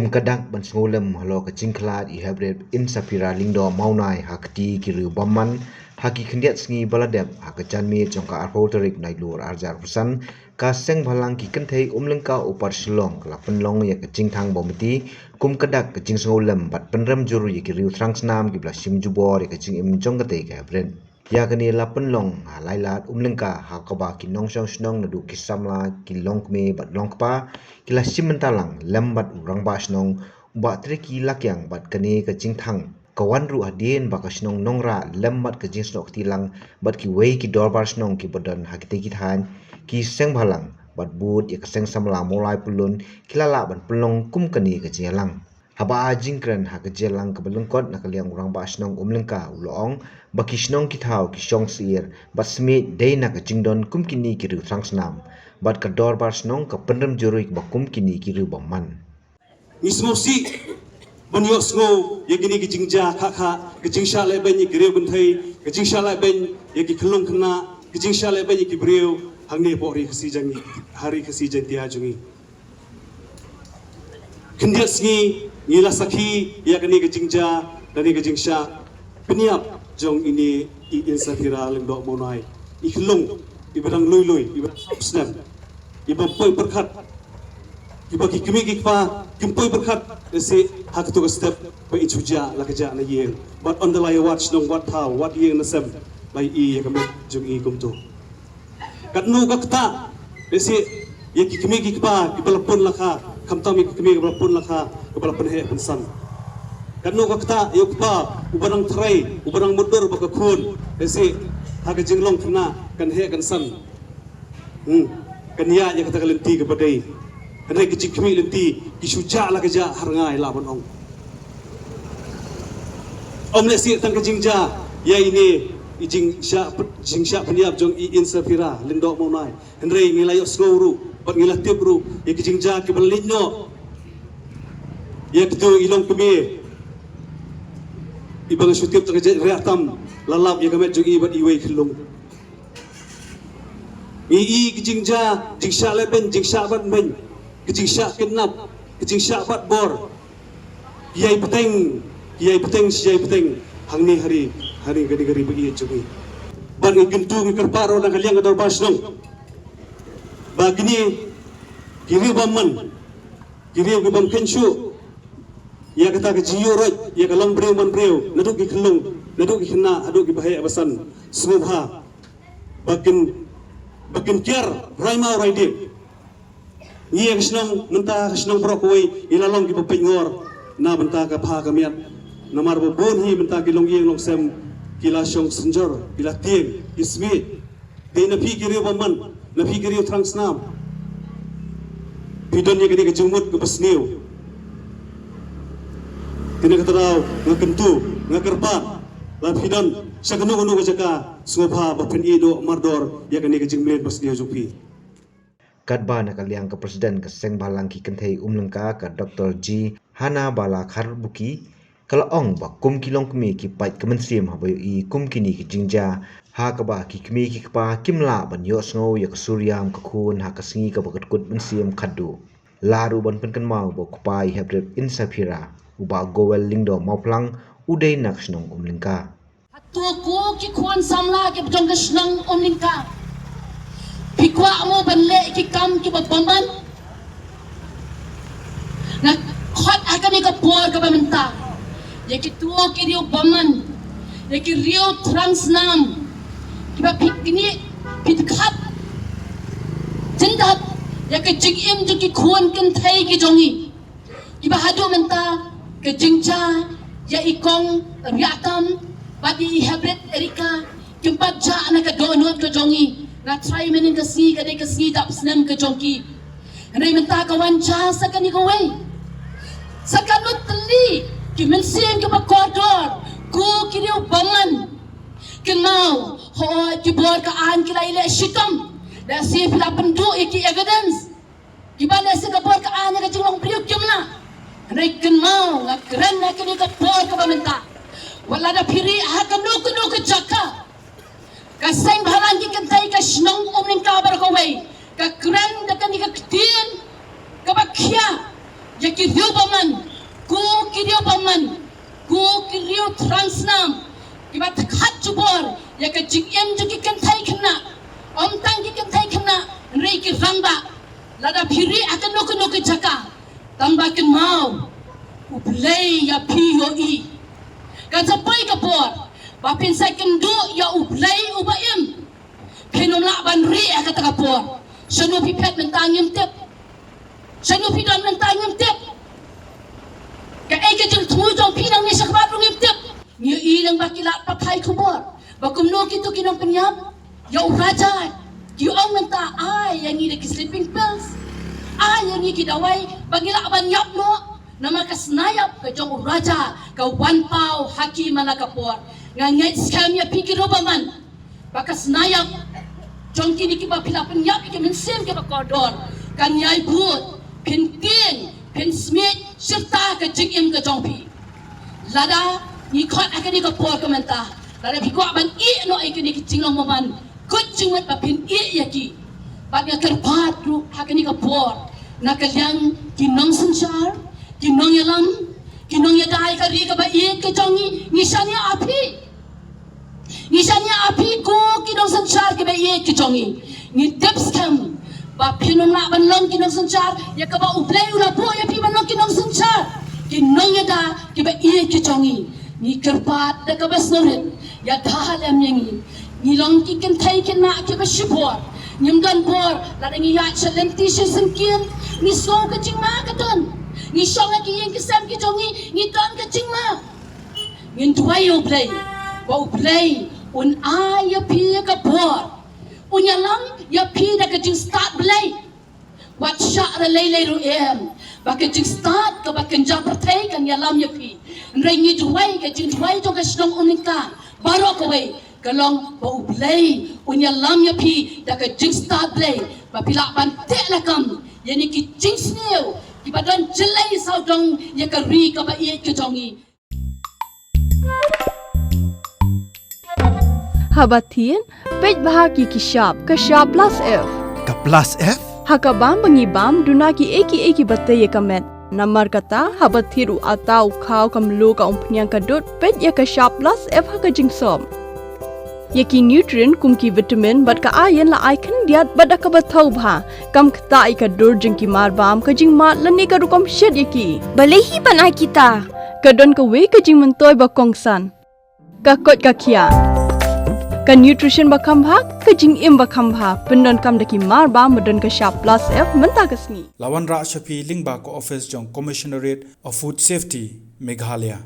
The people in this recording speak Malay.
kum kadak ban sngolem halo ka jingklat I habret in sapira lingdo maunai hakti kiru bamman haki khendiat sngi baladep hakajanmi jongka arhoterik nailur arjar pusan ka seng bhalang ki kenthei umlengka upar silong la penlong ya ka jingthang bomiti kum kadak ka jing sngolem bat penrem juru ya kiru trangsnam ki bla sim jubor ya ka jing im jongkate ka habret ya kani la penlong lailat umlengka hakaba ki nongsong snong nadu ki samla ki longkme bat longkpa ki la simentalang lembat urangba snong ba treki lakyang bat kani ka jingthang kawan ru adien ba ka snong nongra lembat ka jing snok tilang bat ki wei ki dorbar snong ki bodan hakite ki than ki seng bhalang bat but ya ka seng samla molai pulun kilala ban pelong kum kani ka jelang haba jingkran ha ka jelang ka belungkot na kaliang urang ba snong umlengka ulong baki snong ki thau ki shong sir bat sme deina ka jingdon kum kini ki ru trangsnam bat ka dorbar snong ka penrem jurui ba kum kini ki ru baman Ismosi banyok sngo yagini ki jingja kha ki jingsha le ben ki rew bunthai ki jingsha le ben yagi khlong khna ki jingsha le ben ki brew hangni pori khasi jangi hari khasi jantia jungi khindia sngi ngila sakhi yagini ki jingja dani ki jingsha peniap jong ini I insafira lengdo monai I khlong I barang loi I snap I poi perkhat I bagi kimi ki pa kimpoi berkat ese hak tu step pa ichuja la kaja na yeng but on the line watch nong what how what yeng na sem lai I ya kamet jung I kumtu kat nu ka kta ese ye ki kimi ki pa ki balapun la kha khamta mi ki kimi ki balapun la kha ki balapun he pensan kat nu ka kta yo pa ubarang thrai ubarang mudur ba ka khun ese hak jinglong khna kan he kan san kan ya ya kata kalenti ke badai Andai kecik kami lenti disuja lah kerja harangai lawan ong. Om nasi tang kejingja ya ini jing sya peniap jong I insafira lindok monai. Andai ngilayok snguru pat ngilatip ru ya kejingja ke belinyo. Ya ketu ilong kami. Ibang syutip tang kerja reatam lalap ya kami jong I bat iwei kelung. I kejingja jingsya leben jingsya bat men. Kecing syak kenap, kecing syak bat bor. Kiai peteng, hang ni hari gadi bagi cubi. Ban gentung kerparo dan kaliang kador basnong. Bagini kiri baman, kiri bam kenshu. Ya kata ke jiyo roj, ya kalang breu man breu, naduk ki kelung, naduk ki kena, aduk ki bahaya abasan. Semua bakin kiar raima raide. Ngia kesnong mentah kesnong prokoi ilalong ki pengor na benta ka pha kamiat namar bon hi benta ki long yeng long sem kila shong senjor kila tieng ismi te na phi kiri baman na phi kiri trangsnam pidon ye kini ke jumut ke besniu tina katarau ngakentu ngakerpa la pidon sakanu kunu ka jaka sngopha bapen ido mardor ya kini ke jingmlen besniu jupi Kadba na kaliang ka presiden ka seng bhalang ki kenthei umlengka ka Dr. G Hana Bala Kharbuki kalaong ba kum kilong kmi ki pait kementriam habayo I kum kini ki jingja ha ka ba ki kmi ki pa kimla ban yo sngo ya ka suryam ka khun ha ka sngi ka bakat kut mensiam khaddu laru ban penkan mau bo kupai habret insafira uba gowel lingdo mauplang udai naksnong umlengka tu ko ki khun samla ki bjong ka snong umlengka Pikwa mo banle ki kam ki babaman na khot akan ni ka por ka bamenta ya ki tuo ki rio baman ya ki rio transnam ki ba pikni pitkhat jindat ya ki jigim ju ki khon kan thai ki jongi ki ba hadu menta ke jingcha ya ikong riatam bagi habret erika kimpat ja na ka donot ka jongi na try menin kasi kadai kasi dap senam ke jongki andai menta kawan cha sakan ni kowe sakan lu teli ki mensim ke bakodor ku kiriu baman kenau ho ki bor ka an ki laile shitam da si pila pendu iki evidence ki bale se ka bor ka an ka jinglong priuk kimna andai kenau la keren na kini ka bor ka bamenta wala da piri ha ka nu ku jaka kaseng bhalang ki kentai ka snong umning ka bar ko wei ka kren da kan ka ktin ka bakhya ya ki riu baman ku ki riu baman ku ki riu transnam ki bat khat jubor ya ka jing em ju ki kan thai khna om tang ki kan thai khna rei ki ramba lada phiri akan nok jaka tamba ken mau uplay ya POE kan sampai ke por bapin sai kendu ya uplay ubaim penom la ban ri kata kapor sanu pipet mentangim tep sanu pidam mentangim tep ka ai ke jeng thu jong pinang ni sakba rungim tep ni ilang bakilat papai kubor bakum no kitu kinong penyap ya urajan ki ong menta ai yang ni de sleeping pills ai yang ni ki dawai bagila ban yap no nama kasnayap ke jong raja ke wan pau haki mana kapor ngangai scam ya pikir robaman bakasnayap jong kini ki ba pila penyap ki mensem ke bakodor kan yai but pinting pin smith serta ke jingim ke jong pi lada ni khot akan ni kapor komenta lada bi ko ban i no ai kini ki jinglong maman kut jingwat ba pin i yaki ba ya kerpat ru akan ni kapor nakalyang kinong sansar kinong yalam kinong yadai kari ka ba ke jongi nisanya api ko kinong sansar ke ba ke jongi ni depth kam ba pinong na ban long kinong sansar ya ka ba uplay ula po ya pi ban long kinong sansar kinong yada ke ba ke jongi ni kerpat da ka ba snorit ya dahalam yangi ni long ki kan thai ken na ke ba shipor nyam dan bor la ngi ya chalenti sesengkin ni so ka jingma ka ton ni song ki yang kisam ki jongi ni ton ka jingma ngin tuai uplay ba uplay un ai ya pi ka bor unya lang ya pi da ka jing start play wat sha ra lei ru em ba ka jing start ka ba kan ja pertai kan ya lam ya pi nrai ngi tuai ka jing tuai to ka snong unika baro ka wei kalong ba uplay unya lam ya pi da ka jing start play ba pila ban te la kam yani ki jing sneu ki badan jelai sau dong ya ka ri ka ba ye ke jongi Habatin pej bahagi kashap plus F Ka plus F? hakabam bangibam duna ki eki batte ye kamet namar kata habathiru atau khau kamlu ka umpnyang kadut pej ya kashap plus F haka jingsom yaki nutrient kumki vitamin bat ka ayen la icon diat bada ka bathau bha kam khta ai ka dur jingki mar bam ka jing mat lani ka rukom shed yaki balehi banai kita ka don ka we ka jing mentoy ba kongsan ka kot ka khia ka nutrition ba kham bha ka jing im ba kham bha pendon kam daki mar ba modon ka sharp plus F menta kasni Lawan Ra Shafi Lingba Ko Office Jong Commissionerate of Food Safety Meghalaya